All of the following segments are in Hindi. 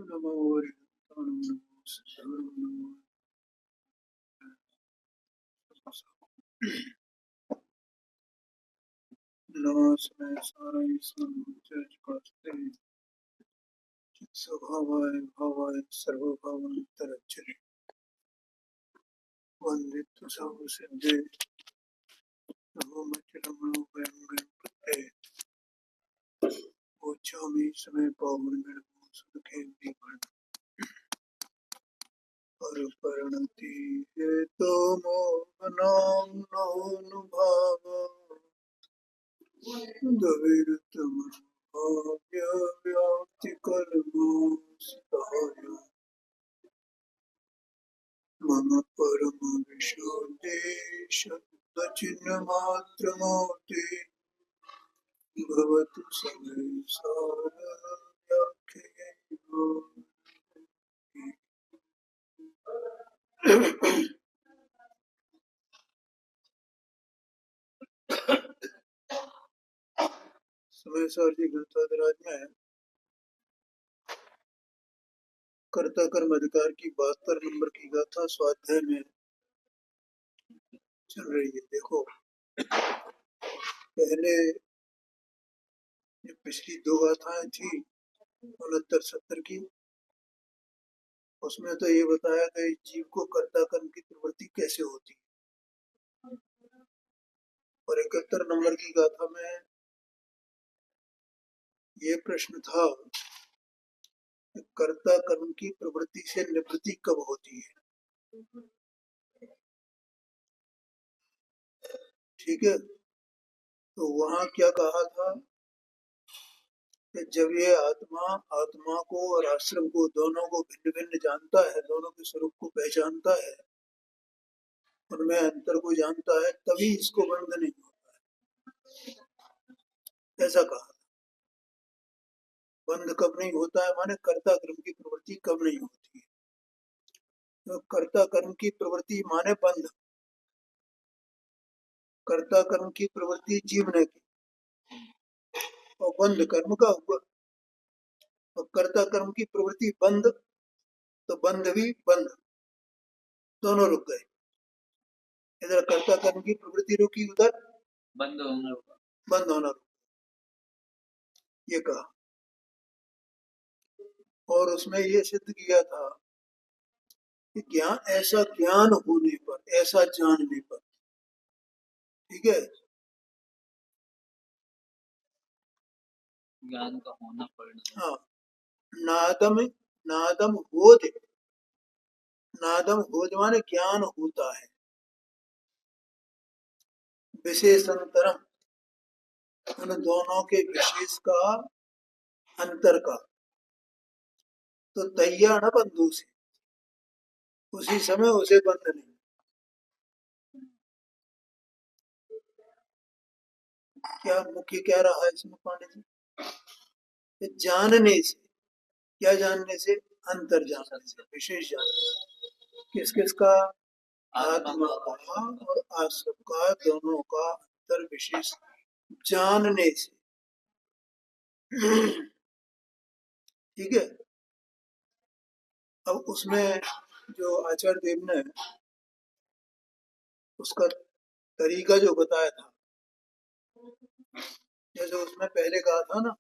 नमो वरिष्ठाणं नमो सिद्धाणं नमो नमस्मै साराय समूचर्चकस्ते स्वभावाय भावाय सर्वभावान्तरच्चरे वन्दितु सर्वसिद्धे नमोमच्चिरमणो वयं गणपते पूज्यामि समय पावनगणो सुखे विभण परपरणति हेतो मोहनां नोऽनुभाव दविरतमभाव्यव्याप्तिकर्मास्ताय मम परमविशुद्धेशब्दचिह्नमात्रमूर्ते भवतु समे सारव्याख्यैव। समय सार जी ग्रंथराज में कर्ता कर्म अधिकार की 72 नंबर की गाथा स्वाध्याय में चल रही है। देखो, पहले जो पिछली 2 गाथाएं थी 69-70 की, उसमें तो ये बताया कि जीव को कर्ता कर्म की प्रवृत्ति कैसे होती है, और 71 नंबर की गाथा में ये प्रश्न था कि कर्ता कर्म की प्रवृत्ति से निवृत्ति कब होती है। ठीक है, तो वहां क्या कहा था कि जब ये आत्मा को और आश्रम को दोनों को भिन्न भिन्न जानता है, दोनों के स्वरूप को पहचानता है, उनमें अंतर को जानता है, तभी इसको बंध नहीं होता है, ऐसा कहा। बंध कब नहीं होता है माने कर्ता कर्म की प्रवृत्ति कब नहीं होती है। तो कर्ता कर्म की प्रवृत्ति माने बंध, कर्ता कर्म की प्रवृत्ति जीव ने की और बंध कर्म का हुआ, और कर्ता कर्म की प्रवृत्ति बंध, तो बंध भी बंध, दोनों रुक गए। इधर कर्ता कर्म की प्रवृत्ति रुकी, उधर बंद होना रुका, ये कहा। और उसमें ये सिद्ध किया था कि ऐसा ज्ञान होने पर, ऐसा जानने पर, ठीक है, ज्ञान का होना पड़ना। हाँ, नादम होद माने ज्ञान होता है, विशेषांतरम उन दोनों के विशेष का, अंतर का, तो तैया न बंधु से, उसी समय उसे बंध नहीं। क्या मुख्य क्या रहा है इसमें पांडे जी? जानने से, क्या जानने से? अंतर जानने से, विशेष जानने से। किस किस का? आत्मा का और आश्रम का, दोनों का अंतर विशेष जानने से। ठीक है, अब उसमें जो आचार्य देव ने उसका तरीका जो बताया था, जैसे उसमें पहले कहा था ना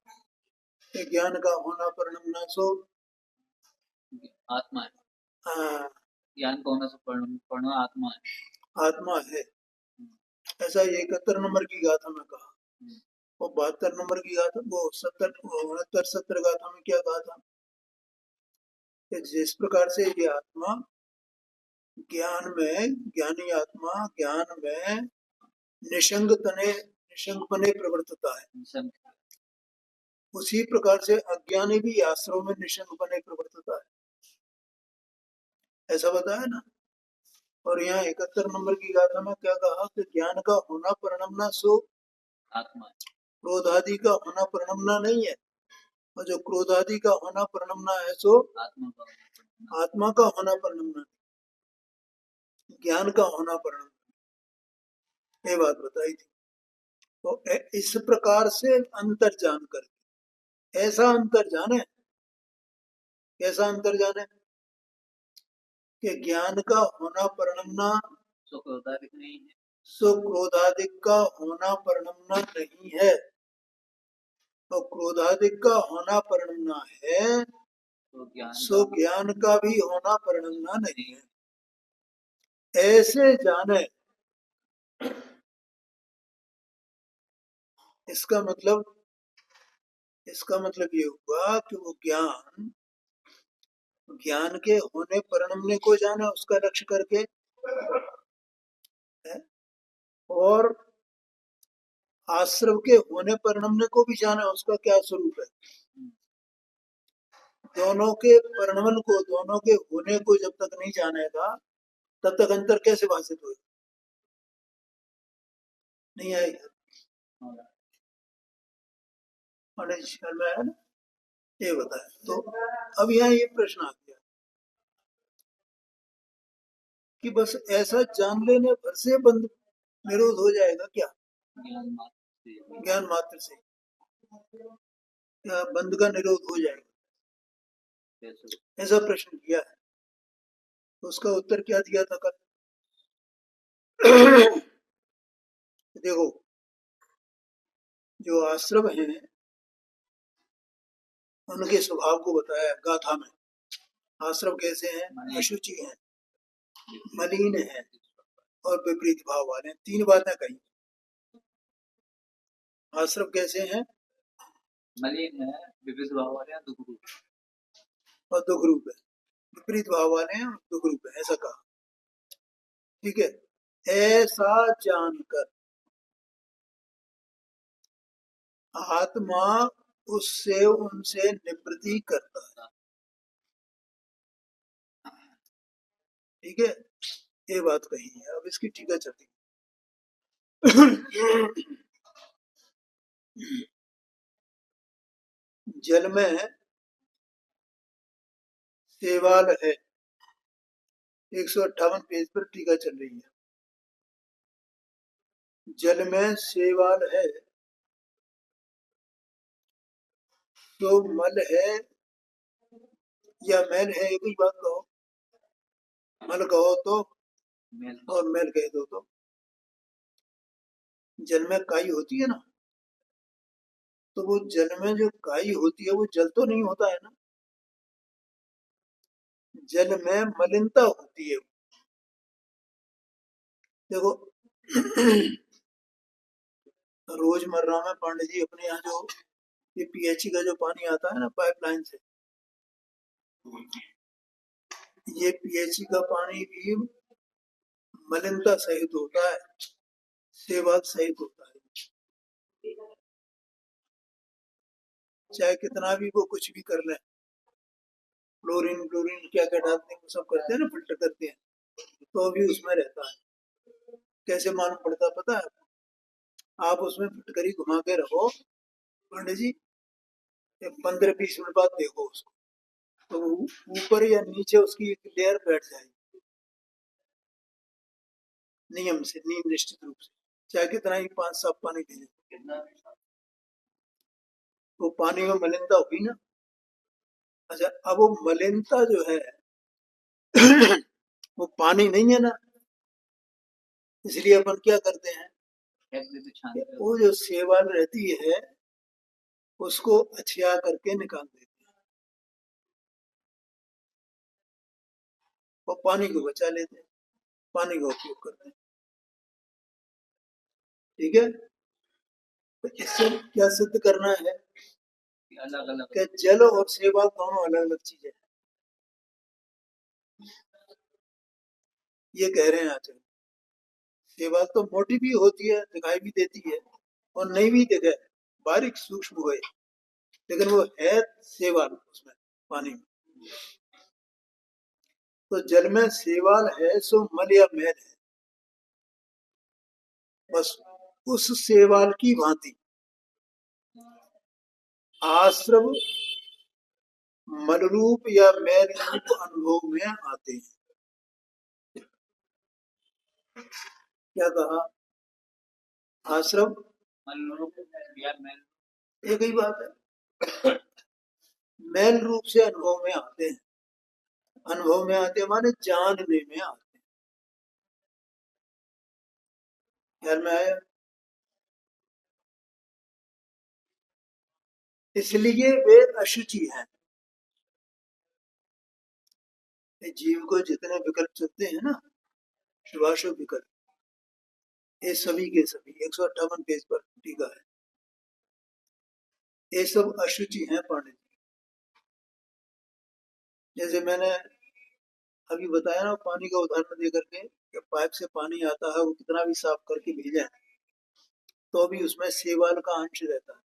कि ज्ञान का होना परिणाम न सो आत्मा है। हाँ, ज्ञान का होना सो परिणाम आत्मा है, आत्मा है। ऐसा 71 नंबर की गाथा में कहा, और 72 नंबर की गाथा, वो 69-70 गाथा में क्या कहा था कि जिस प्रकार से ये आत्मा ज्ञान में, ज्ञानी आत्मा ज्ञान में निशंकपने प्रवर्तता है, उसी प्रकार से अज्ञानी भी आश्रम में निशंकपने प्रवर्तता है, ऐसा बताया ना। और यहाँ 71 नंबर की गाथा में क्या कहा कि ज्ञान का होना परिणाम सो आत्मा, क्रोध आदि का होना परिणाम नहीं है, और जो क्रोध आदि का होना परिणाम है सो आत्मा का होना परिणाम, ज्ञान का होना परिणाम, ये बात बताई थी। तो इस प्रकार से अंतर जान कर, ऐसा अंतर जाने कैसा अंतर जाने कि ज्ञान का होना परिणमना सुक्रोधादिक नहीं है, सुक्रोधादिक का होना परिणमना नहीं है, और क्रोधादिक का होना परिणमना है, सो ज्ञान का भी होना परिणमना नहीं है। ऐसे जाने, इसका मतलब ये हुआ कि वो ज्ञान के होने परिणमने को जाने उसका लक्ष्य करके है, और आश्रव के होने परिणमने को भी जाने उसका क्या स्वरूप है। दोनों के परिणमन को, दोनों के होने को जब तक नहीं जानेगा तब तक अंतर कैसे भाषित होगा, नहीं आएगा। में ये बताया। तो अब यहाँ ये प्रश्न आ गया कि बस ऐसा जान लेने भर से बंद निरोध हो जाएगा क्या, ज्ञान मात्र से या बंद का निरोध हो जाएगा, ऐसा प्रश्न किया है। तो उसका उत्तर क्या दिया था कल? देखो, जो आश्रम है उनके स्वभाव को बताया गाथा में। आश्रम कैसे हैं? अशुचि हैं, मलिन हैं और विपरीत भाव वाले हैं। तीन बातें कही। आश्रम कैसे हैं? मलिन है, विपरीत भाव वाले हैं, दुख रूप और दुख रूप है। विपरीत भाव वाले हैं और दुख रूप है, ऐसा कहा। ठीक है, ऐसा जानकर आत्मा उससे उनसे निवृत्ति करता है। ठीक है, ये बात कही है। अब इसकी टीका चलती जल में सेवाल है, 158 पेज पर टीका चल रही है। जल में सेवाल है तो मल है या मैल है, एक ही बात कहो। मल कहो तो और मैल कह दो तो। जल में काई होती है ना, तो वो जल में जो काई होती है वो जल तो नहीं होता है ना, जल में मलिनता होती है। देखो रोजमर्रा में पांडे जी अपने यहाँ जो ये पीएचई का जो पानी आता है ना पाइपलाइन से, ये पीएचई का पानी भी मलिनता सहित होता है, सेवाल सहित होता है। चाहे कितना भी वो कुछ भी कर ले, क्लोरीन क्लोरीन क्या क्या डालते हैं, वो सब करते हैं ना, फिल्टर करते हैं, तो भी उसमें रहता है। कैसे मालूम पड़ता पता है? आप उसमें फिटकरी घुमा के रखो पांडे जी, 15-20 मिनट बाद देखो उसको, तो ऊपर या नीचे उसकी एक लेयर बैठ जाएगी नियम से, निश्चित रूप से, चाहे कितना ही 5 साफ पानी दे दे, वो पानी में मलिनता हुई ना। अच्छा, अब वो मलिनता जो है वो पानी नहीं है ना, इसलिए अपन क्या करते हैं, वो जो सेवाल रहती है उसको अछिया करके निकाल देते हैं और पानी को बचा लेते हैं, पानी का उपयोग करते हैं। ठीक है, तो इससे क्या सिद्ध करना है अलग अलग कि जल और सेवा दोनों अलग अलग चीजें, ये कह रहे हैं आचार्य। सेवा तो मोटी भी होती है, दिखाई भी देती है, और नहीं भी दिखे, बारीक सूक्ष्म हुए, लेकिन वो है सेवाल उसमें, पानी में। तो जल में सेवाल है सो मल या मैल है, बस उस सेवाल की भांति आश्रव मलरूप या मैल रूप अनुभव में आते हैं। क्या कहा? आश्रव मलरूप या मैल, एक ही बात है। मैल रूप से अनुभव में आते हैं। अनुभव में आते माने जानने में आते हैं। ख्याल में आया? इसलिए वे अशुचि हैं। जीव को जितने विकल्प चलते हैं ना, शुभाशुभ विकल्प, ये सभी के सभी 158 पेज पर टीका है, ये सब अशुचि हैं पंडित जी। जैसे मैंने अभी बताया ना, पानी का उदाहरण देकर के, कि पाइप से पानी आता है, वो कितना भी साफ करके भेजा है तो भी उसमें सेवाल का अंश रहता है।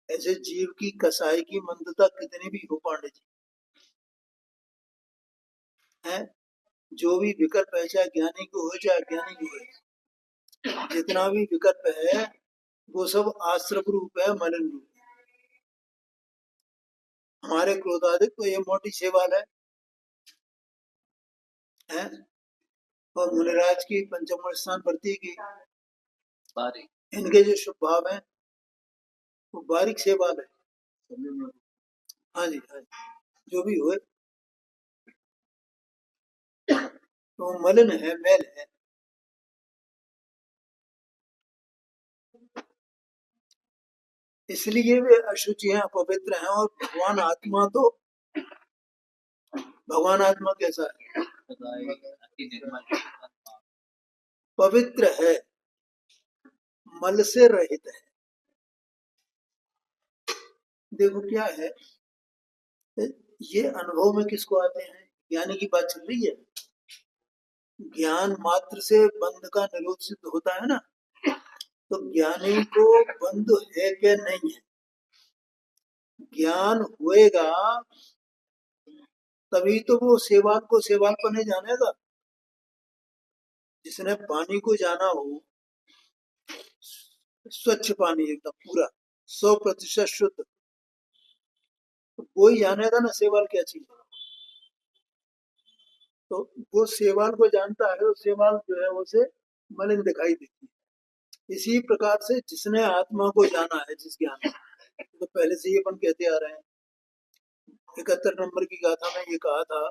ऐसे जीव की कसाई की मंदता कितनी भी हो पांडे जी, है, जो भी विकल्प है, चाहे ज्ञानी को हो चाहे अज्ञानी को हो, जितना भी विकल्प है वो सब आश्रम रूप है, मलिन रूप है। हमारे क्रोधाधिक तो ये मोटी सेवाल है? और मुनिराज की पंचम स्थान भर्ती की, इनके जो शुभ भाव है वो बारीक सेवाल है। हाँ जी, हाँ जी, जो भी हुए तो मलिन है, मैल है। इसलिए वे अशुचि हैं, अपवित्र हैं। और भगवान आत्मा तो, भगवान आत्मा कैसा है? पवित्र है, मल से रहित है। देखो क्या है, ये अनुभव में किसको आते हैं? ज्ञानी की बात चल रही है। ज्ञान मात्र से बंध का निरोध सिद्ध होता है ना, तो ज्ञानी को बंध है कि नहीं है, ज्ञान होएगा तभी तो वो सेवाल को सेवाल पर नहीं जानेगा। जिसने पानी को जाना हो, स्वच्छ पानी एकदम पूरा 100% शुद्ध, तो कोई जानेगा ना सेवाल क्या चीज है। तो वो सेवाल को जानता है, तो सेवाल जो है उसे मलिन दिखाई देती है। इसी प्रकार से जिसने आत्मा को जाना है, जिस ज्ञान, तो पहले से ही अपन कहते आ रहे हैं, 71 नंबर की गाथा में ये कहा था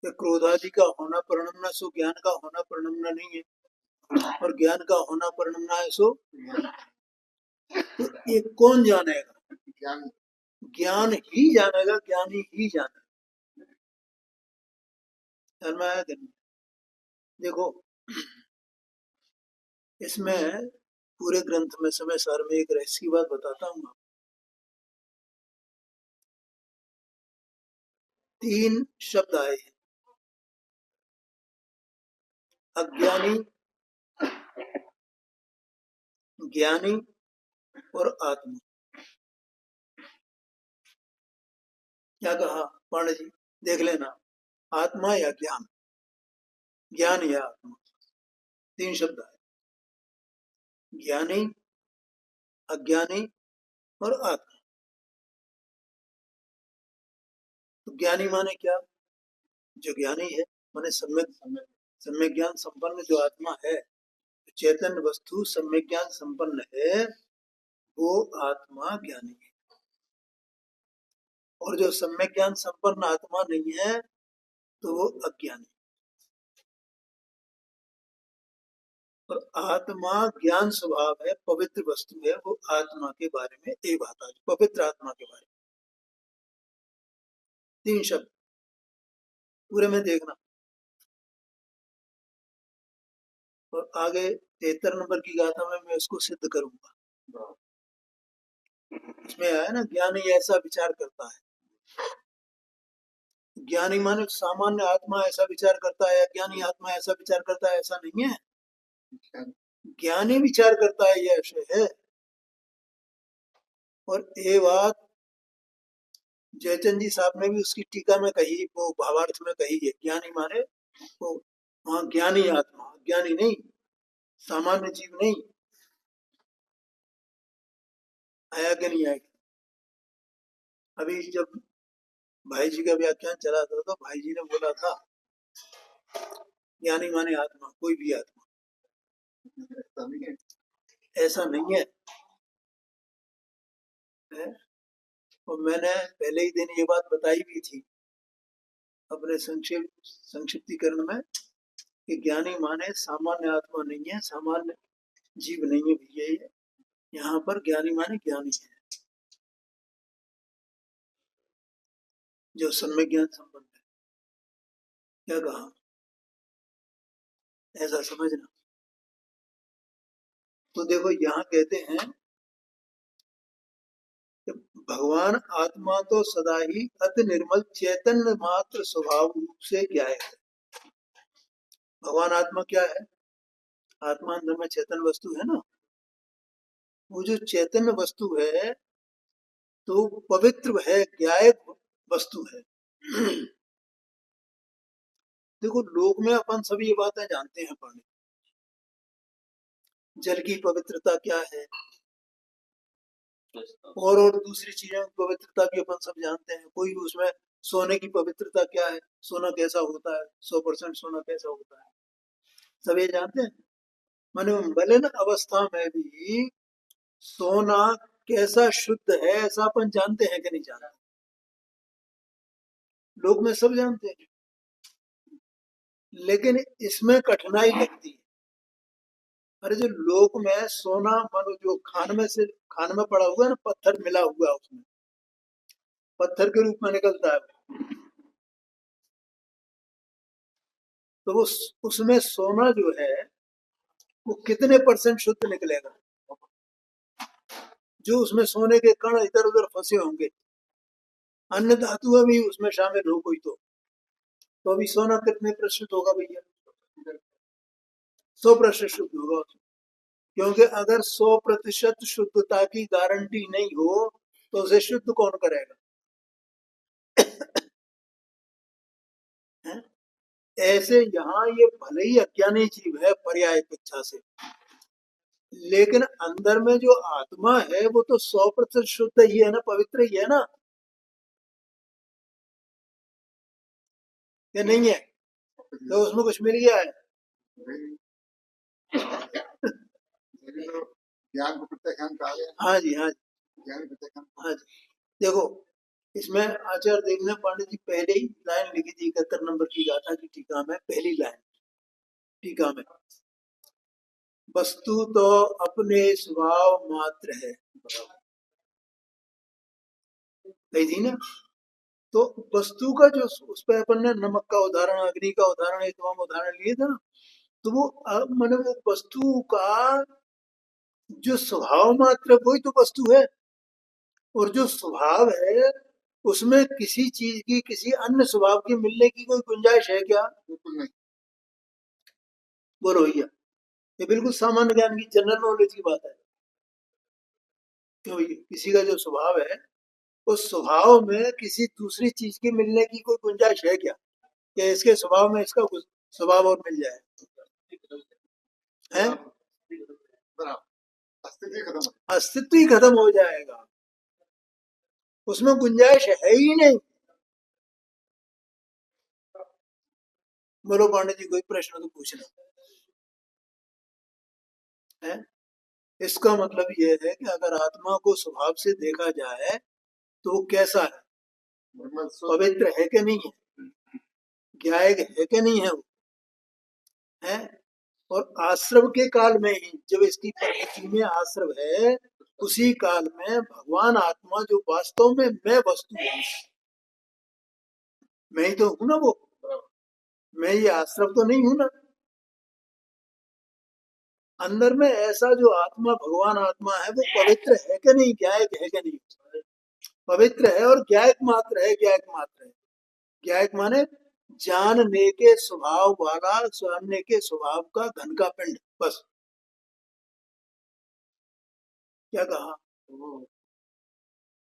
कि क्रोधादि का होना परिणमना सो ज्ञान का होना परिणमना नहीं है, और ज्ञान का होना परिणमना है सो, तो ये कौन जानेगा? ज्ञान ही जानेगा, ज्ञानी ही जानेगा। ध्यान में आया कि नहीं? देखो, इसमें पूरे ग्रंथ में समय सार में एक रहस्य की बात बताता हूँ। 3 शब्द आए हैं, अज्ञानी, ज्ञानी और आत्मा। क्या कहा पांडे जी? देख लेना, आत्मा या ज्ञान, ज्ञान या आत्मा, 3 शब्द आए, ज्ञानी, अज्ञानी और आत्मा। तो ज्ञानी माने क्या? जो ज्ञानी है माने सम्यक सम्यक ज्ञान संपन्न जो आत्मा है, चैतन्य वस्तु सम्यक ज्ञान संपन्न है, वो आत्मा ज्ञानी है। और जो सम्यक ज्ञान संपन्न आत्मा नहीं है तो वो अज्ञानी। और आत्मा ज्ञान स्वभाव है, पवित्र वस्तु है, वो आत्मा के बारे में ये बात आज, पवित्र आत्मा के बारे में 3 शब्द पूरे में देखना। और आगे 73 नंबर की गाथा में मैं इसको सिद्ध करूंगा। इसमें आया ना, ज्ञानी ऐसा विचार करता है। ज्ञानी माने सामान्य आत्मा ऐसा विचार करता है, ज्ञानी आत्मा ऐसा विचार करता है, ऐसा नहीं है। ज्ञानी विचार करता है, यह विषय है। और ये बात जयचंद जी साहब ने भी उसकी टीका में कही, वो भावार्थ में कही है। ज्ञानी माने वो, वहां ज्ञानी आत्मा, ज्ञानी नहीं, सामान्य जीव नहीं। आया कि नहीं आया? अभी जब भाई जी का व्याख्यान चला था तो भाई जी ने बोला था, ज्ञानी माने आत्मा, कोई भी आत्मा, ऐसा नहीं है। और मैंने पहले ही दिन ये बात बताई भी थी अपने संक्षिप्तीकरण में कि ज्ञानी माने सामान्य आत्मा नहीं है, सामान्य जीव नहीं है भैया। ये यहाँ पर ज्ञानी माने ज्ञानी है जो सम्यक ज्ञान संपन्न है। क्या कहा, ऐसा समझना। तो देखो यहाँ कहते हैं कि भगवान आत्मा तो सदा ही अति निर्मल चैतन्य मात्र स्वभाव रूप से क्या है। भगवान आत्मा क्या है? आत्मा अंदर में चैतन्य वस्तु है ना। वो जो चैतन्य वस्तु है तो पवित्र है, ज्ञायक वस्तु है। देखो लोक में अपन सभी ये बातें जानते हैं पंडित। जल की पवित्रता क्या है और दूसरी चीजों की पवित्रता भी अपन सब जानते हैं। कोई उसमें सोने की पवित्रता क्या है, सोना कैसा होता है, 100% सोना कैसा होता है, सब ये जानते हैं। माने मलिन अवस्था में भी सोना कैसा शुद्ध है ऐसा अपन जानते हैं कि नहीं जानते? लोग में सब जानते हैं, लेकिन इसमें कठिनाई लगती है। अरे जो लोक में सोना मानो जो खान में पड़ा हुआ है ना, पत्थर मिला हुआ है उसमें, पत्थर के रूप में निकलता है, तो वो उसमें सोना जो है वो कितने % शुद्ध निकलेगा? जो उसमें सोने के कण इधर उधर फंसे होंगे, अन्य धातुएं भी उसमें शामिल हो कोई तो अभी सोना कितने प्रतिशत होगा भैया? 100% शुद्ध होगा। क्योंकि अगर 100% शुद्धता की गारंटी नहीं हो तो उसे शुद्ध कौन करेगा? ऐसे यहाँ ये भले ही अज्ञानी जीव है पर्याय इच्छा से, लेकिन अंदर में जो आत्मा है वो तो 100% शुद्ध ही है ना, पवित्र ही है ना, या नहीं है? तो उसमें कुछ मिल गया है? ज्ञान को प्रत्याख्यान कहा गया। हाँ जी, हाँ जी, ज्ञान प्रत्याख्यान। हाँ जी। देखो इसमें आचार्य देव ने पांडित जी पहले ही लाइन लिखी थी 71 नंबर की गाथा की टीका में, पहली लाइन टीका में, वस्तु तो अपने स्वभाव मात्र है, कही थी ना। तो वस्तु का जो उस पर अपन ने नमक का उदाहरण, अग्नि का उदाहरण, एक तमाम उदाहरण लिए थे ना, तो वो मैंने वो वस्तु का जो स्वभाव मात्र वही तो वस्तु है, और जो स्वभाव है उसमें किसी चीज की किसी अन्य स्वभाव की मिलने की कोई गुंजाइश है क्या? बिल्कुल नहीं। बोलो भैया, ये बिल्कुल सामान्य ज्ञान की जनरल नॉलेज की बात है। क्यों? किसी का जो स्वभाव है उस स्वभाव में किसी दूसरी चीज की मिलने की कोई गुंजाइश है क्या कि इसके स्वभाव में इसका कुछ स्वभाव और मिल जाए? हैं? अस्तित्व ही खत्म हो जाएगा, उसमें गुंजाइश है ही नहीं। बोलो पांडे जी, कोई प्रश्न तो पूछना है। इसका मतलब यह है कि अगर आत्मा को स्वभाव से देखा जाए तो वो कैसा है? पवित्र है कि नहीं है? ज्ञायक है कि नहीं है? वो है। और आश्रव के काल में ही जब इसकी प्रकृति में आश्रव है, उसी काल में भगवान आत्मा जो वास्तव में मैं वस्तु हूँ, मैं ही तो हूं ना, वो मैं ये आश्रव तो नहीं हूं ना। अंदर में ऐसा जो आत्मा भगवान आत्मा है वो पवित्र है कि नहीं, ज्ञायक है कि नहीं? पवित्र है और ज्ञायक मात्र है, ज्ञायक मात्र है। ज्ञायक माने जानने के स्वभाव वाला, जानने के स्वभाव का धन का पिंड, बस। क्या कहा?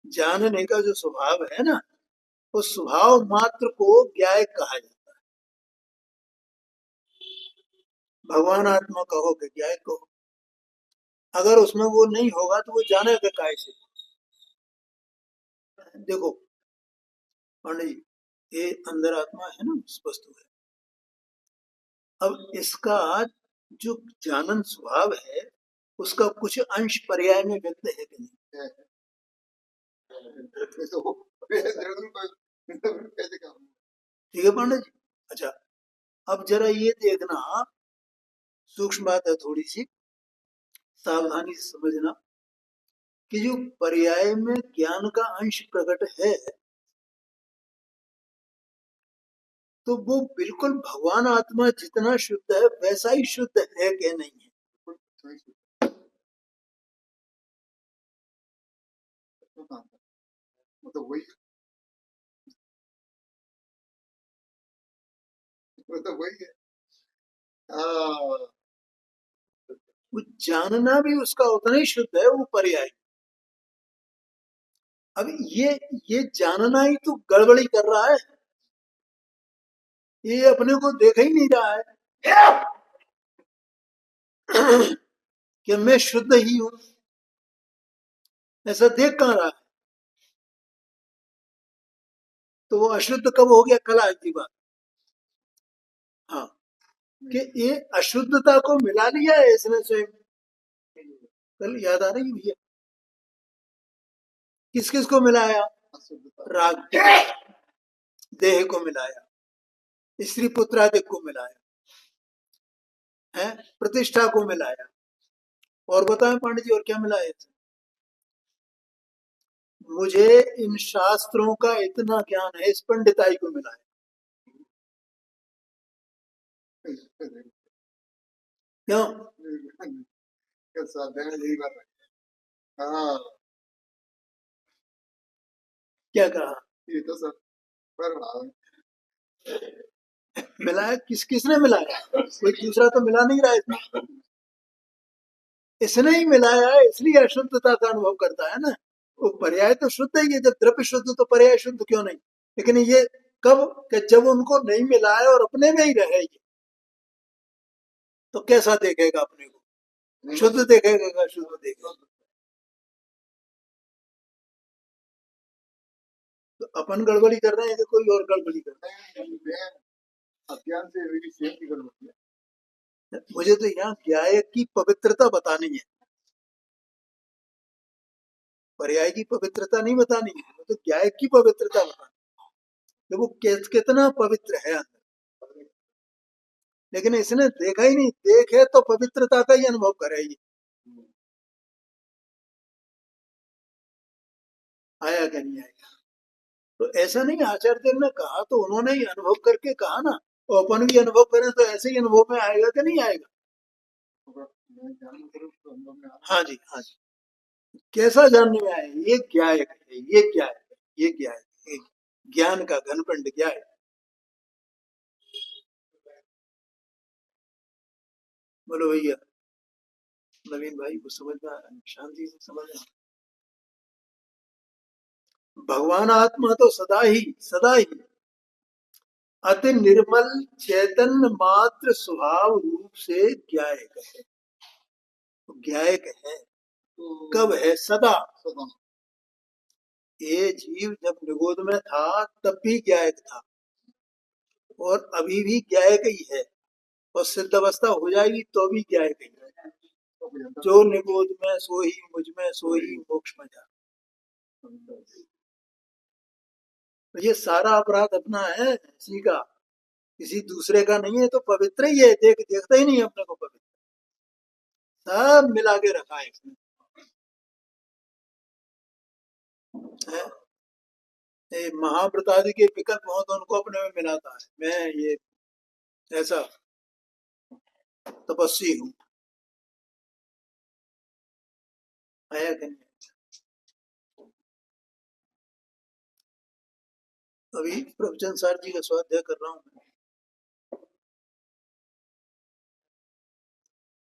जानने का जो स्वभाव है ना, उस स्वभाव मात्र को ज्ञायक कहा जाता है। भगवान आत्मा कहो कि ज्ञायक कहो, अगर उसमें वो नहीं होगा तो वो जानेगा काय से? देखो पांडे जी, ये अंदर आत्मा है ना, वस्तु है। अब इसका जो जानन स्वभाव है उसका कुछ अंश पर्याय में व्यक्त है कि नहीं? ठीक है पांडे जी। अच्छा, अब जरा ये देखना, सूक्ष्म बात है थोड़ी सी, सावधानी से समझना कि जो पर्याय में ज्ञान का अंश प्रकट है, तो वो बिल्कुल भगवान आत्मा जितना शुद्ध है वैसा ही शुद्ध है कि नहीं है? मतलब वही है। वो जानना भी उसका उतना ही शुद्ध है, वो पर्याय। अब ये जानना ही तो गड़बड़ी कर रहा है, ये अपने को देख ही नहीं रहा है कि मैं शुद्ध ही हूं, ऐसा देख कहां रहा है? तो वो अशुद्ध कब हो गया? कल आज की बात। हाँ, कि ये अशुद्धता को मिला लिया है इसने स्वयं। कल याद आ रही है भैया? किस किस को मिलाया? राग देह को मिलाया, स्त्री पुत्रादिक को मिलाया है, प्रतिष्ठा को मिलाया, और बताएं पंडित जी और क्या मिलाया? मुझे इन शास्त्रों का इतना ज्ञान है, इस पंडिताई को मिलाया। क्यों? हाँ, क्या कहा? ये तो सब मिलाया किसने मिलाया? कोई दूसरा तो मिला नहीं रहा इसमें, इसने ही मिलाया है, इसलिए अशुद्धता का अनुभव करता है ना। वो पर्याय तो शुद्ध ही है, जब द्रव्य शुद्ध तो पर्याय शुद्ध क्यों नहीं? लेकिन ये कब? कि जब उनको नहीं मिला है और अपने में ही रहे, तो कैसा देखेगा अपने को? शुद्ध देखेगा, शुद्ध देखेगा। तो अपन गड़बड़ी कर रहे हैं कि कोई और गड़बड़ी कर रहा है? अज्ञान से मेरी सेहत की गड़बड़ी है। मुझे तो यहाँ ज्ञाय की पवित्रता बतानी है, पर्याय की पवित्रता नहीं बतानी है, तो ज्ञाय की पवित्रता बतानी है, वो कितना पवित्र है अंदर। लेकिन इसने देखा ही नहीं, देखे तो पवित्रता का ही अनुभव करेगी। आया क्या नहीं आएगा? तो ऐसा नहीं, आचार्य देव ने कहा तो उन्होंने ही अनुभव करके कहा ना, तो अपन भी अनुभव करें तो ऐसे ही अनुभव में आएगा कि नहीं आएगा? हाँ जी, हाँ जी। कैसा जानने में आए? ये क्या है, ये क्या है, ये क्या है? ज्ञान का घनपिंड क्या है? बोलो भैया नवीन भाई को समझना, शांति से समझना। भगवान आत्मा तो सदा ही अति निर्मल चैतन्य मात्र स्वभाव रूप से ज्ञायक है। तो ज्ञायक है कब है? सदा। ये जीव जब निगोद में था तब भी ज्ञायक था, और अभी भी ज्ञायक ही है, और सिद्ध अवस्था हो जाएगी तो भी ज्ञायक ही है। जो निगोद में सो ही मुझ में सो ही मोक्ष में जा। तो ये सारा अपराध अपना है इसी का, किसी दूसरे का नहीं है। तो पवित्र ही है, देखता ही नहीं है अपने को पवित्र, सब मिला के रखा है इसने। ये महाव्रत आदि के विकल्प हो तो उनको अपने में मिलाता है, मैं ये ऐसा तपस्वी हूँ। आया कि नहीं? अभी प्रवचन सार जी का स्वाध्याय कर रहा हूँ,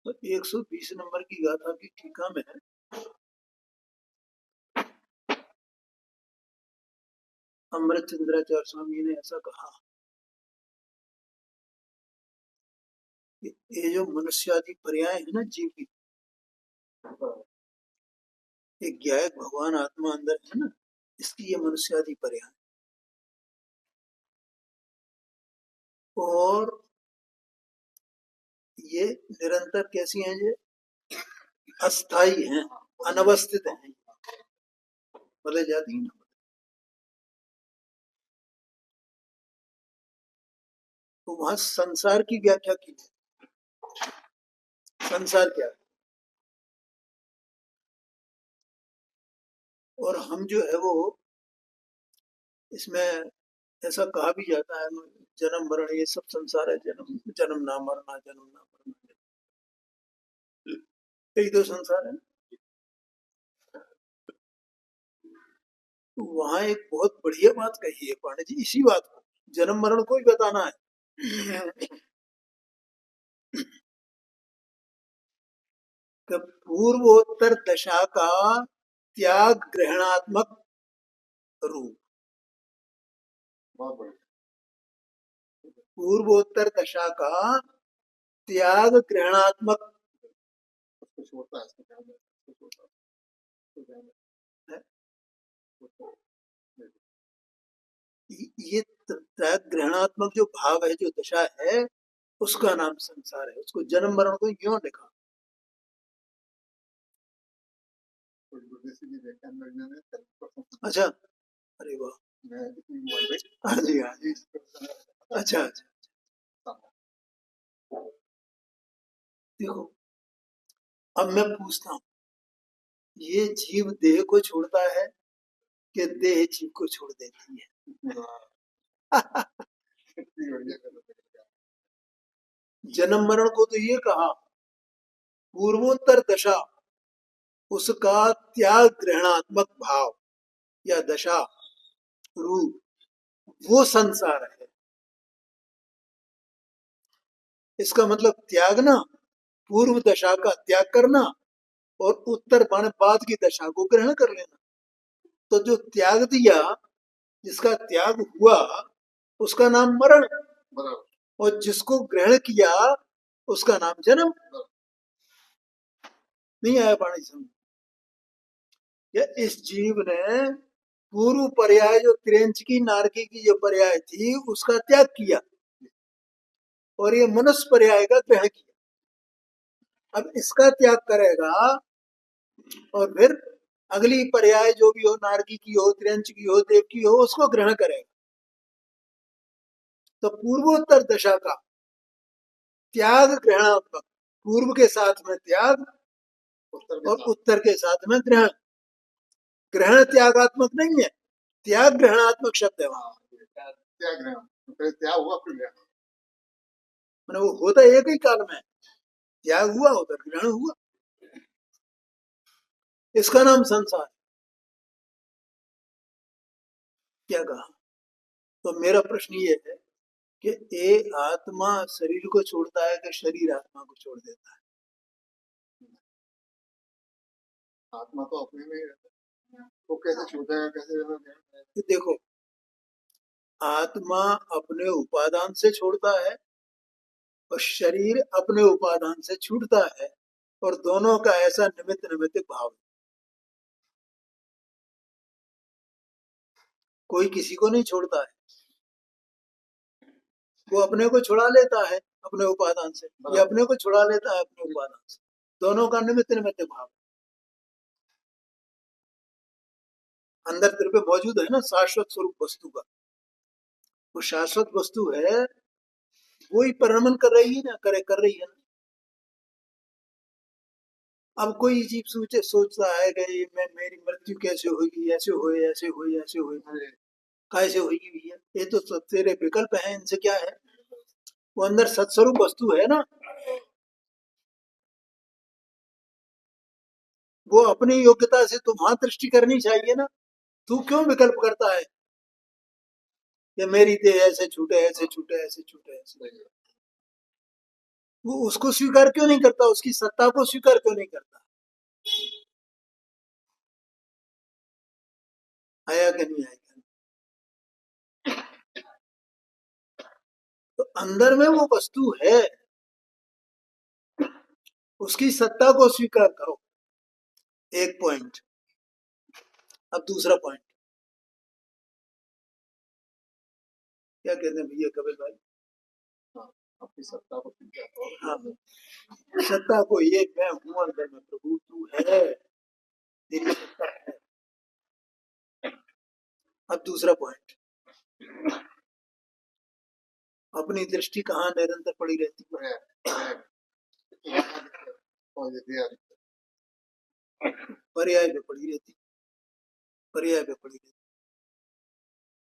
तो 120 नंबर की गाथा की टीका में अमृत चंद्राचार्य स्वामी ने ऐसा कहा कि ये जो मनुष्य आदि पर्याय है ना जीव की, एक ज्ञायक भगवान आत्मा अंदर है ना, इसकी ये मनुष्य आदि पर्याय, और ये निरंतर कैसी हैं? ये अस्थाई हैं, अनवस्थित हैं। बदल जाती है ना। तो वहां संसार की व्याख्या की है। संसार क्या है? और हम जो है वो इसमें ऐसा कहा भी जाता है जन्म मरण ये सब संसार है, जन्म जन्म ना मरना, जन्म ना मरना, यही तो संसार है ना। तो वहां एक बहुत बढ़िया बात कही है पांडे जी, इसी बात को जन्म मरण को ही बताना है कि पूर्वोत्तर दशा का त्याग ग्रहणात्मक रूप। बहुत बढ़िया। पूर्वोत्तर दशा का त्याग ग्रहणात्मक उसको छोड़ता है, उसको ध्यान में, उसको छोड़ता है, उसको ध्यान में, है। उसको ये त्याग ग्रहणात्मक जो भाव है, जो दशा है, उसका नाम संसार है। उसको जन्म मरण को क्यों लिखा? कुछ बुद्धिस्ट भी व्याख्यान में इन्होंने अच्छा, अरे वाह, मैं इतनी मोबाइल में हाँ जी हाँ जी, अच्छा अच्छा। देखो, अब मैं पूछता हूँ, ये जीव देह को छोड़ता है कि देह जीव को छोड़ देती है? इतनी बढ़िया कर रहे हैं। जन्म मरण को तो ये कहा पूर्वोत्तर दशा, उसका त्याग ग्रहणात्मक भाव या दशा रूप, वो संसार है। इसका मतलब त्यागना, पूर्व दशा का त्याग करना और उत्तर माने बाद की दशा को ग्रहण कर लेना। तो जो त्याग दिया, जिसका त्याग हुआ, उसका नाम मरण, बराबर। और जिसको ग्रहण किया उसका नाम जन्म। नहीं आया पानी समझ? या इस जीव ने पूर्व पर्याय जो त्रियंच की नारकी की जो पर्याय थी उसका त्याग किया और ये मनुष्य पर्याय का ग्रहण किया। अब इसका त्याग करेगा और फिर अगली पर्याय जो भी हो, नारकी की हो, त्रियंच की हो, देव की हो, उसको ग्रहण करेगा। तो पूर्वोत्तर दशा का त्याग ग्रहणात्मक, पूर्व के साथ में त्याग और उत्तर के साथ में ग्रहण। ग्रहण त्यागात्मक नहीं है, त्याग ग्रहणात्मक शब्द है वहां। त्याग ग्रहण, पहले त्याग हुआ फिर ग्रहण। मैंने वो होता एक ही काल में, त्याग हुआ उधर ग्रहण हुआ। इसका नाम संसार। क्या कहा? तो मेरा प्रश्न ये है कि एक आत्मा शरीर को छोड़ता है कि शरीर आत्मा को छोड़ देता है? आत्मा तो अपने में रहता है, वो कैसे छूटेगा, कैसे रहेगा? देखो, आत्मा अपने उपादान से छोड़ता है और शरीर अपने उपादान से छूटता है, और दोनों का ऐसा निमित्त निमित्त भाव है। कोई किसी को नहीं छोड़ता है, वो अपने को छुड़ा लेता है अपने उपादान से, ये अपने को छुड़ा लेता है अपने उपादान से। दोनों का निमित्त निमित्त भाव अंदर तेरे पे मौजूद है ना, शाश्वत स्वरूप वस्तु का। वो शाश्वत वस्तु है, वो ही परिणमन कर रही है ना, कर रही है ना। अब कोई जीव सोचता है कि मैं मेरी मृत्यु कैसे होगी, ऐसे होए ऐसे होए ऐसे होए, कैसे होगी भैया? ये तो सब तेरे विकल्प हैं, इनसे क्या है? वो अंदर सत्स्वरूप वस्तु है ना, वो अपनी योग्यता से तो वहां दृष्टि करनी चाहिए ना। तू क्यों विकल्प करता है कि मेरी देह ऐसे छूटे ऐसे छूटे ऐसे छूटे ऐसे? वो उसको स्वीकार क्यों नहीं करता, उसकी सत्ता को स्वीकार क्यों नहीं करता? आया कि नहीं आया? तो अंदर में वो वस्तु है, उसकी सत्ता को स्वीकार करो। एक पॉइंट। अब दूसरा पॉइंट क्या कहते हैं भैया कबीर भाई? अपनी सत्ता को स्वीकार करो। हाँ, सत्ता को, ये मैं हूं अंदर में प्रभु, तू है, तेरी सत्ता है। अब दूसरा पॉइंट, अपनी दृष्टि कहाँ निरंतर पड़ी रहती है? पर्याय पे पड़ी रहती, पर्याय पे पड़ी रहती।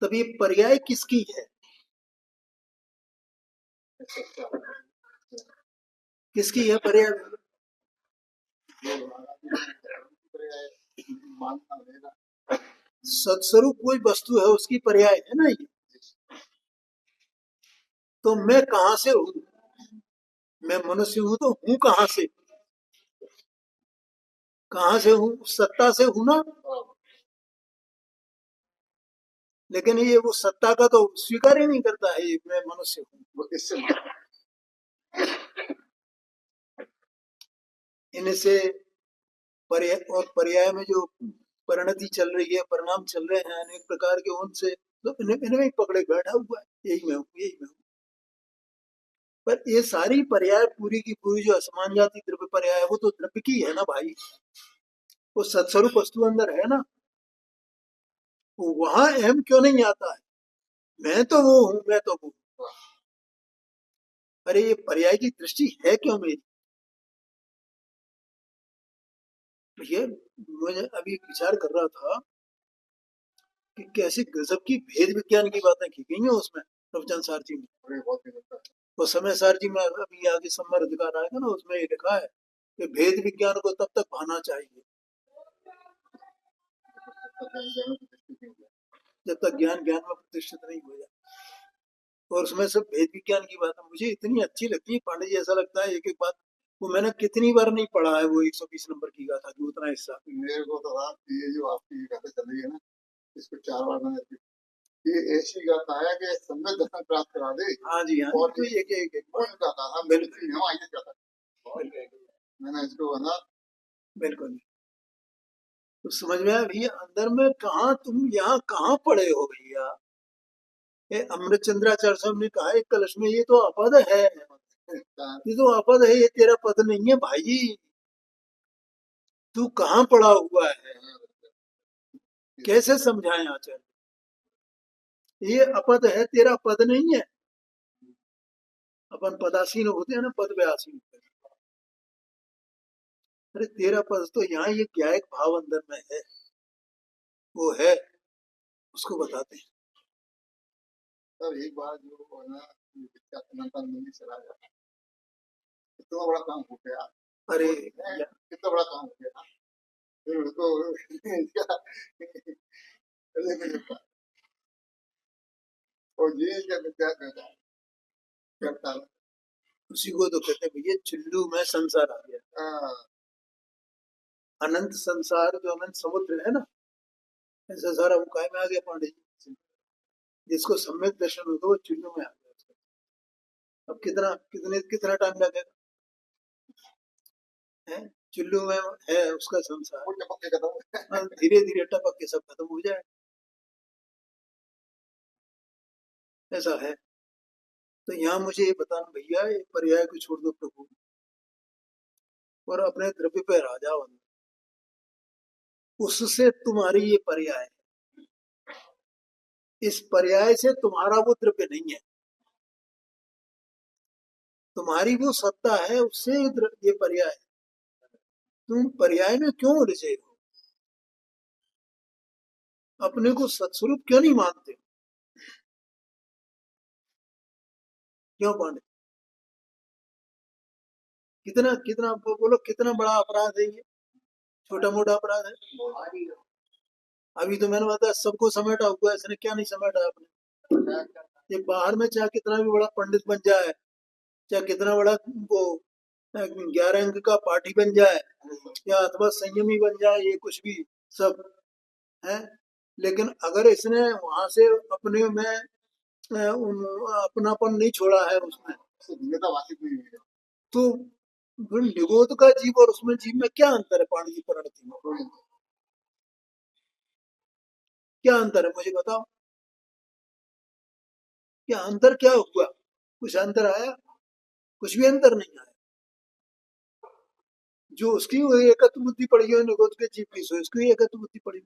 तब ये पर्याय किसकी है? किसकी है पर्याय? सत्स्वरूप कोई वस्तु है, उसकी पर्याय है ना ये। तो मैं कहां से हूं? मैं मनुष्य हूं तो हूं कहां से? कहां से हूं? सत्ता से हूं ना। लेकिन ये वो सत्ता का तो स्वीकार ही नहीं करता है, मैं मनुष्य हूं। वो इससे इनसे पर्याय और पर्याय में जो परिणति चल रही है, परिणाम चल रहे हैं अनेक प्रकार के, उनसे तो इनमें पकड़े बैठा हुआ है, यही मैं हूं, यही मैं हूं। पर ये सारी पर्याय पूरी की पूरी जो असमान जाति द्रव्य पर्याय है, वो तो द्रव्य की है ना भाई। वो सत्स्वरूप वस्तु अंदर है ना, वहां अहम क्यों नहीं आता है? मैं तो वो हूं, मैं तो वो हूं। अरे ये पर्याय की दृष्टि है क्यों मेरी? ये मुझे अभी विचार कर रहा था कि कैसी गजब की भेद विज्ञान की बातें की गई हैं उसमें, प्रवचन सार जी में। वो समय सार जी में अभी आगे सम्मर अधिकार आएगा ना, उसमें ये लिखा है कि भेद विज्ञान को तब तक पाना चाहिए जब तक ज्ञान ज्ञान में प्रतिष्ठित नहीं हो जाए। और उसमें सब भेद विज्ञान की बात मुझे इतनी अच्छी लगती है पांडे जी, ऐसा लगता है एक एक बात वो मैंने कितनी बार नहीं पढ़ा है, वो 120 नंबर की गाथा जो उतना हिस्सा। मेरे को तो ये जो आपकी गाथा चल रही है ना, इसको 4 बार मैंने, ये ऐसी गाथा है कि सम्यक दर्शन प्राप्त करा दे। हाँ जी हाँ, और तो एक एक गाथा था, बिल्कुल मैंने इसको बना बिल्कुल। तो समझ में आया भैया, अंदर में कहा तुम यहाँ कहाँ पड़े हो भैया? अमृत चंद्राचार्य साहब ने कहा एक कलश में, ये तो अपद है, ये तो अपद है, ये तेरा पद नहीं है भाई। तू कहाँ पड़ा हुआ है? कैसे समझाएं आचार्य? ये अपद है, तेरा पद नहीं है। अपन पदासीन होते हैं ना, पद पे आसीन होते हैं। अरे तेरा पद तो यहाँ ये क्या एक भाव अंदर में है, वो है, उसको बताते हैं। तब एक बार जो है ना, चला जाता, कितना बड़ा काम हो गया। अरे कितना बड़ा काम हो गया। फिर उसको और ये क्या विद्या करता है, उसी को तो कहते हैं भैया चुल्लू में संसार आ गया। अनंत संसार जो अनंत समुद्र है ना, ऐसा सारा वो काय में आ गया पांडे जी। जिसको सम्यक दर्शन होता वो चुल्लू में आ गया। अब कितना टाइम लगेगा? चुल्लू में है उसका संसार, धीरे धीरे टपक के सब खत्म हो जाए, ऐसा है। तो यहाँ मुझे ये बताना भैया, ये पर्याय को छोड़ दो प्रभु और अपने द्रव्य पे आ जाओ, उससे तुम्हारी ये पर्याय है, इस पर्याय से तुम्हारा वो द्रव्य नहीं है, तुम्हारी वो सत्ता है, उससे ये पर्याय है। तुम पर्याय में क्यों उलझे हो? अपने को सत्स्वरूप क्यों नहीं मानते? क्यों पांडे? कितना कितना बोलो, कितना बड़ा अपराध है ये? छोटा मोटा अपराध है? अभी तो मैंने बताया सबको समेटा हुआ है, इसने क्या नहीं समेटा अपने। ये बाहर में चाहे कितना भी बड़ा पंडित बन जाए, चाहे कितना बड़ा वो 11 अंक का पाठी बन जाए, या अथवा संयमी बन जाए, ये कुछ भी सब है, लेकिन अगर इसने वहां से अपने में अपनापन नहीं छोड़ा है उसमें, तो निगोद का जीव और उसमें जीव में क्या अंतर है? पाणी की परिणति में क्या अंतर है? मुझे बताओ, क्या अंतर क्या हुआ? कुछ अंतर आया? कुछ भी अंतर नहीं आया। जो उसकी वो एकत्व बुद्धि पड़ी है, निगोद के जीव की, सो उसकी एकत्व बुद्धि पड़ी।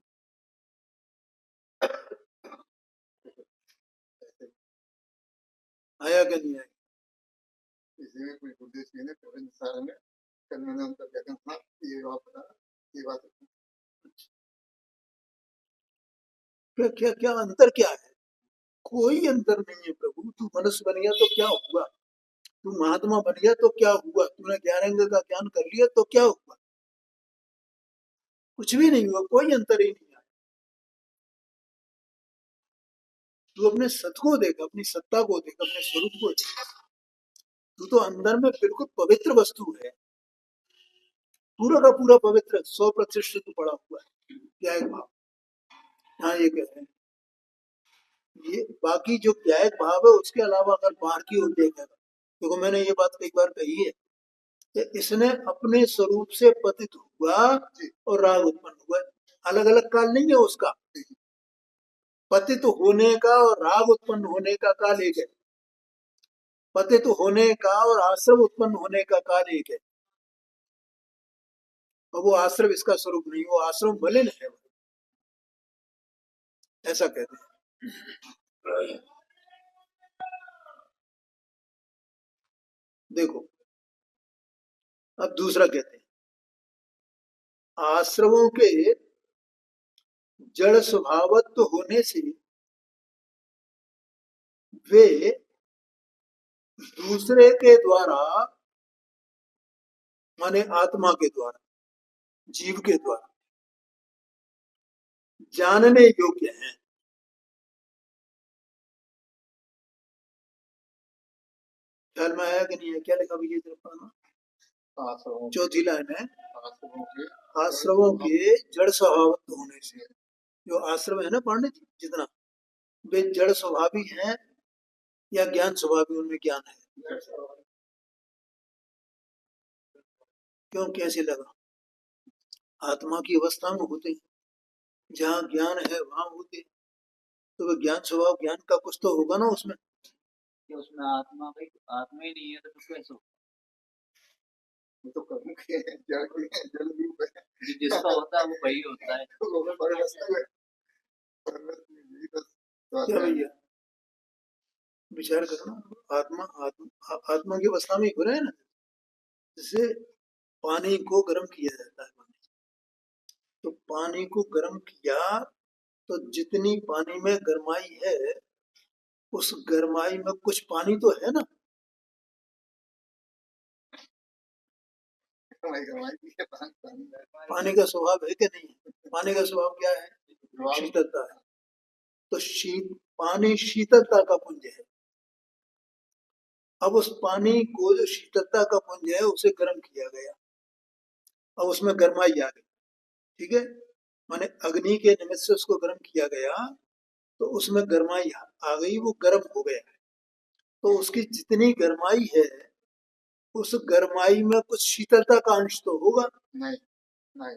आया कि नहीं आया? इसी में कोई बुद्धि सी ने प्रबंध सार में कल मैंने उनका व्याख्यान सुना, ये बात बता, ये बात क्या क्या क्या अंतर क्या है? कोई अंतर नहीं है प्रभु। तू मनुष्य बन गया तो क्या हुआ, तू महात्मा बन गया तो क्या हुआ, तूने ज्ञानांग का ज्ञान कर लिया तो क्या हुआ? कुछ भी नहीं हुआ, कोई अंतर ही नहीं है। तू अपने सत को देख, अपनी सत्ता को देख, अपने स्वरूप को देख। तू तो अंदर में बिल्कुल पवित्र वस्तु है, पूरा का पूरा पवित्र, 100% तू पड़ा हुआ है। क्या है भाव? हाँ, ये कह रहे हैं, ये बाकी जो ज्ञायक भाव है उसके अलावा अगर बाहर की ओर देखेगा, देखो मैंने ये बात कई बार कही है कि इसने अपने स्वरूप से पतित हुआ और राग उत्पन्न हुआ। अलग अलग काल नहीं है उसका, पतित होने का और राग उत्पन्न होने का काल एक है, पतित होने का और आश्रम उत्पन्न होने का काल एक है। और वो आश्रम इसका स्वरूप नहीं, वो आश्रम मलिन है, ऐसा कहते हैं। देखो अब दूसरा कहते हैं, आश्रमों के जड़ स्वभावत्व होने से वे दूसरे के द्वारा, माने आत्मा के द्वारा, जीव के द्वारा जानने योग्य हैं। ख्याल में आया कि नहीं है? क्या लिखा भैया तरफ पाना? चौथी लाइन है, आश्रमों के जड़ स्वभावत्व होने से। जो आश्रम है ना पंडित जी, जितना वे जड़ स्वभावी हैं या ज्ञान स्वभावी, उनमें ज्ञान है। क्यों, कैसे लगा? आत्मा की अवस्था में होते, जहाँ ज्ञान है वहां होते, तो वह ज्ञान स्वभाव, ज्ञान का कुछ तो होगा ना उसमें। उसमें आत्मा ही नहीं है तो कैसे? तो कर्म के जड़ रूप है, जिसका होता है वो वही होता है। क्या भैया विचार करना, आत्मा आत्मा आत्मा की अवस्था में हो रहा है ना, जैसे पानी को गर्म किया जाता है, तो पानी को गर्म किया तो जितनी पानी में गरमाई है, उस गरमाई में कुछ पानी तो है ना। पानी का स्वभाव है कि नहीं? पानी का स्वभाव क्या है? शीतलता है। तो पानी शीतलता का पुंज है। अब उस पानी को जो शीतलता का पुंज है उसे गर्म किया गया, अब उसमें गर्माई आ गई, ठीक है, माने अग्नि के निमित्त से उसको गर्म किया गया तो उसमें गर्माई आ गई, वो गर्म हो गया है। तो उसकी जितनी गर्माई है, उस गर्माई में कुछ शीतलता का अंश तो होगा। नहीं नहीं,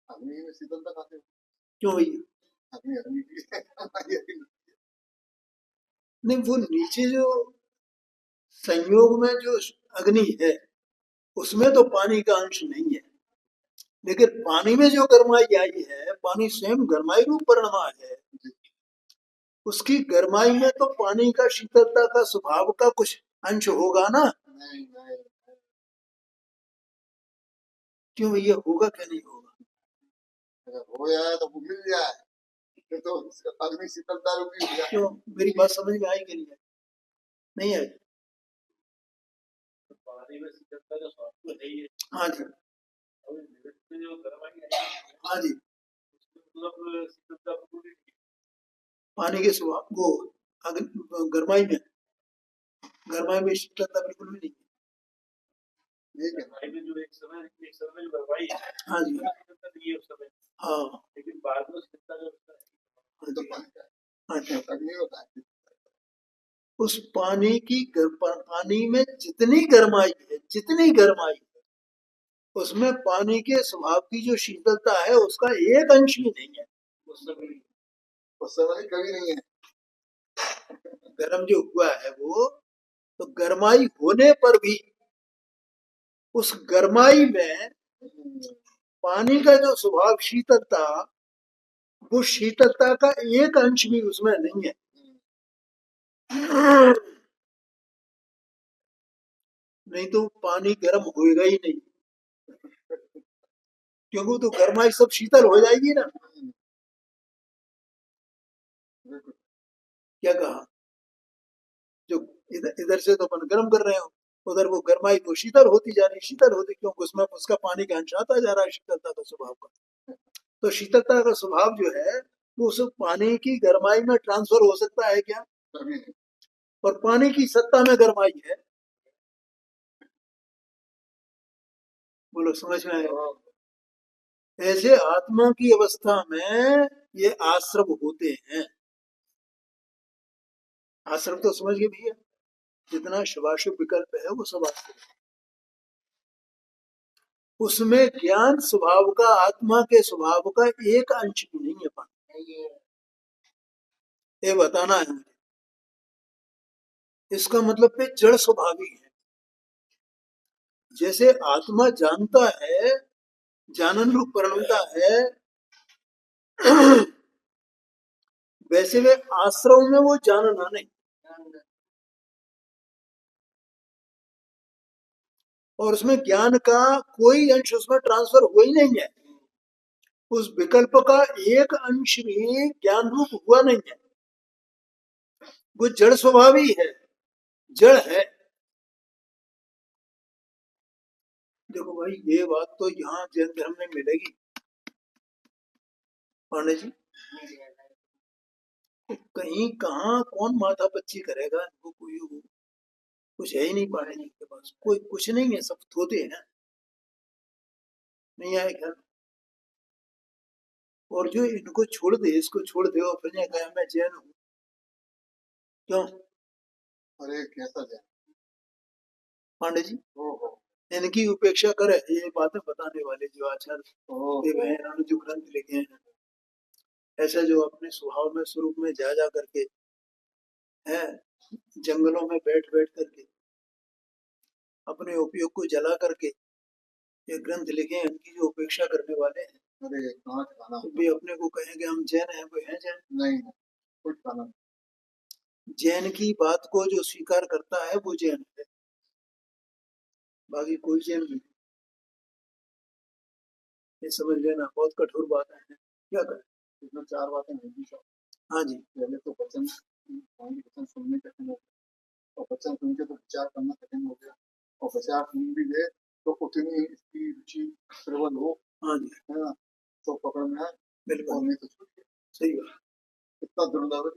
अग्नि में शीतलता कहाँ से? क्यों भैया? नहीं, वो नीचे जो संयोग में जो अग्नि है उसमें तो पानी का अंश नहीं है, लेकिन पानी में जो गर्माई आई है, पानी स्वयं गर्माई रूप परिणमा है, उसकी गर्माई में तो पानी का शीतलता का स्वभाव का कुछ अंश होगा ना। नहीं नहीं, क्यों भैया, होगा क्या नहीं होगा? अगर हो जाए तो मिल जाए तो अग्नि शीतलता रूपी हो जाए। क्यों, मेरी बात समझ में आई कि नहीं आई? पानी में शीतलता का स्वाद नहीं है। हाँ जी, जो गर्माई है, हाँ जी, मतलब शीतलता पानी के स्वभाव को गर्माई में शीतलता बिल्कुल भी नहीं है। जो एक समय जो गर्माई है, हाँ जी, नहीं है उस समय, हाँ, लेकिन बाद में शीतलता जो अग्नि होता है। उस पानी में जितनी गर्माई है उसमें पानी के स्वभाव की जो शीतलता है उसका एक अंश भी नहीं है, उस समय कभी नहीं है। गर्म जो हुआ है वो, तो गर्माई होने पर भी उस गर्माई में पानी का जो स्वभाव शीतलता, वो शीतलता का एक अंश भी उसमें नहीं है। नहीं तो पानी गर्म होएगा ही नहीं, क्योंकि तो गर्माई सब शीतल हो जाएगी ना। बिल्कुल क्या कहा, जो इधर इधर से तो अपन गर्म कर रहे हो, उधर वो गर्माई तो शीतल होती जा रही, शीतल होती, क्योंकि उसमें उसका पानी का अंश आता जा रहा है शीतलता का स्वभाव का। तो शीतलता का स्वभाव जो है वो उस पानी की गर्माई में ट्रांसफर हो सकता है क्या, कभी नहीं। और पानी की सत्ता में गर्माई है। बोलो समझ में आया। ऐसे आत्मा की अवस्था में ये आश्रम होते हैं। आश्रम तो समझ गए भैया, जितना शुभाशुभ विकल्प है वो सब आश्रम है। उसमें ज्ञान स्वभाव का, आत्मा के स्वभाव का एक अंश भी नहीं है पानी, ये बताना है मुझे। इसका मतलब पे जड़ स्वभावी है। जैसे आत्मा जानता है, जानन रूप परिणमता है, वैसे वे आश्रम में वो जानना नहीं, और उसमें ज्ञान का कोई अंश उसमें ट्रांसफर हुआ ही नहीं है। उस विकल्प का एक अंश भी ज्ञान रूप हुआ नहीं है, वो जड़ स्वभावी है, जड़ है। देखो भाई, ये बात तो यहाँ जैन धर्म में मिलेगी पांडे जी, कहीं कहाँ कौन माथा पच्ची करेगा इनको, कोई कुछ है ही नहीं पांडे जी के पास, कोई कुछ नहीं है, सब थोते हैं। नहीं आए ख्याल। और जो इनको छोड़ दे, इसको छोड़ दे और फिर कहे मैं जैन हूँ, क्यों अरे कैसा जाए पांडे जी, ओहो इनकी उपेक्षा करे, ये बातें बताने वाले जो आचार्य देव हैं, इन्होंने जो ग्रंथ लिखे हैं, ऐसा जो अपने स्वभाव में स्वरूप में जा जा करके है, जंगलों में बैठ बैठ करके अपने उपयोग को जला करके ये ग्रंथ लिखे हैं, इनकी जो उपेक्षा करने वाले हैं, अरे कहाँ खाना तो भी अपने को कहेंगे हम जैन हैं, कोई है जैन? नहीं कुछ खाना जैन की बात को जो स्वीकार करता है वो जैन है, बाकी कोई जैन नहीं। ये समझ लेना, बहुत कठोर बात है, क्या करें। इसमें चार बातें नहीं। हाँ जी, पहले तो वचन वचन सुनने कठिन हो गया, और वचन सुन के तो विचार करना कठिन हो गया, और विचार सुन भी ले तो उतनी इसकी रुचि प्रबल हो, हाँ जी, है ना, तो पकड़ में आए, बिल्कुल और नहीं तो छूट गया। सही बात। इतना दुर्लभ है।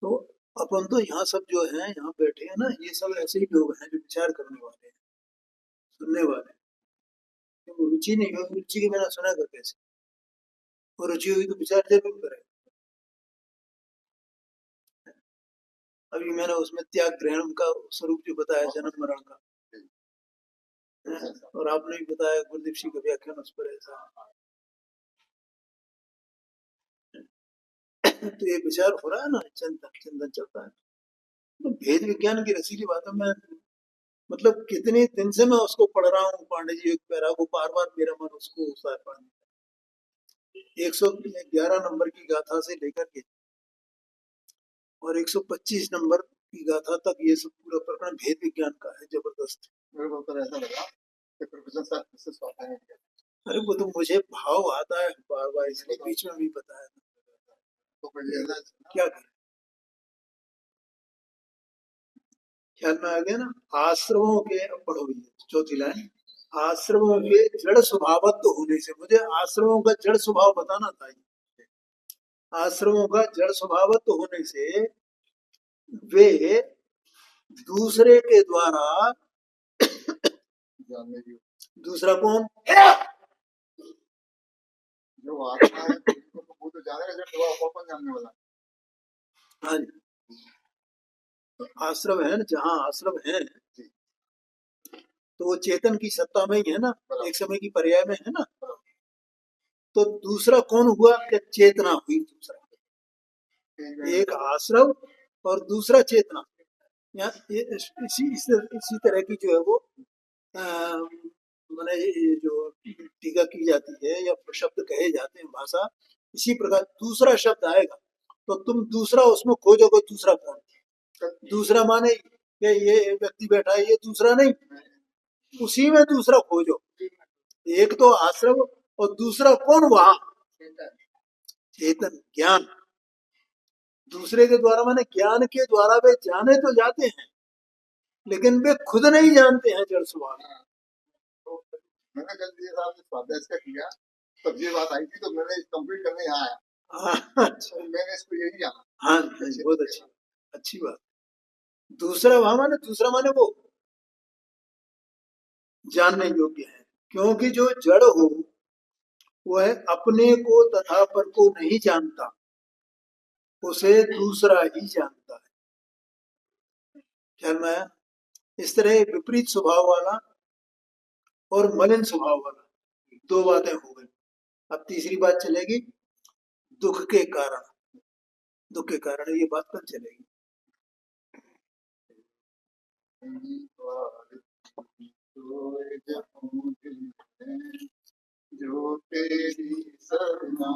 तो अपन तो यहाँ सब जो है यहाँ बैठे हैं ना, ये सब ऐसे ही लोग हैं जो विचार करने वाले हैं, सुनने वाले हैं। तो रुचि नहीं होगी, रुचि के बिना सुना कर कैसे, और रुचि होगी तो विचार जरूर करें। अभी मैंने उसमें त्याग ग्रहण का स्वरूप जो बताया, जन्म मरण का, और आपने भी बताया गुरुदेव जी का व्याख्यान उस पर ऐसा। तो ये विचार हो रहा है ना, चिंतन चिंतन चलता है। तो भेद विज्ञान की रसीली बातों में, मतलब कितने दिन से मैं उसको पढ़ रहा हूँ पांडे जी, एक पैरा को बार बार मेरा मन उसको पढ़ने, 111 नंबर की गाथा से लेकर के और 125 नंबर की गाथा तक ये सब पूरा प्रकरण भेद विज्ञान का है, जबरदस्त। मेरे को तो ऐसा लगा कि प्रोफेसर साहब किससे स्वागत है। अरे वो तो मुझे भाव आता है बार बार, इसलिए बीच में भी बताया तो क्या करें, ख्याल में आ गया ना। आश्रमों के, पढ़ो चौथी लाइन, आश्रमों के जड़ स्वभावत्व होने से, मुझे आश्रमों का जड़ स्वभाव बताना था। आश्रमों का जड़ स्वभावत्व होने से वे दूसरे के द्वारा, दूसरा कौन, जो आत्मा है वो तो जानेगा, जब वो कौन जानने वाला। हाँ जी, आश्रम है ना, जहाँ आश्रम है तो वो चेतन की सत्ता में ही है ना, एक समय की पर्याय में है ना। तो दूसरा कौन हुआ, क्या चेतना हुई दूसरा, एक आश्रम और दूसरा चेतना। यहाँ इसी तरह की जो है वो मैंने ये जो टीका की जाती है या शब्द कहे जाते हैं भाषा, इसी प्रकार दूसरा शब्द आएगा तो तुम दूसरा उसमें खोजोगे, दूसरा कौन, दूसरा माने कि ये व्यक्ति बैठा है, ये दूसरा नहीं, उसी में दूसरा खोजो। एक तो आश्रव और दूसरा कौन? वहां चेतन ज्ञान। दूसरे के द्वारा माने ज्ञान के द्वारा वे जाने तो जाते हैं, लेकिन वे खुद नहीं जानते हैं जड़ स्वभाव। तो मैंने कल ये साहब ने स्वाध्याय इसका किया, तब ये बात आई थी, तो मैंने कंप्लीट करने यहाँ आया। अच्छा, मैंने इसको यही जाना। हाँ बहुत अच्छी अच्छी बात। दूसरा वहां माने दूसरा माने वो जानने योग्य है, क्योंकि जो जड़ हो वह अपने को तथा पर को नहीं जानता, उसे दूसरा ही जानता है। ख्याल में आया? इस तरह विपरीत स्वभाव वाला और मलिन स्वभाव वाला दो बातें हो गई। अब तीसरी बात चलेगी दुख के कारण। दुख के कारण ये बात कब चलेगी? जो तेरी सरना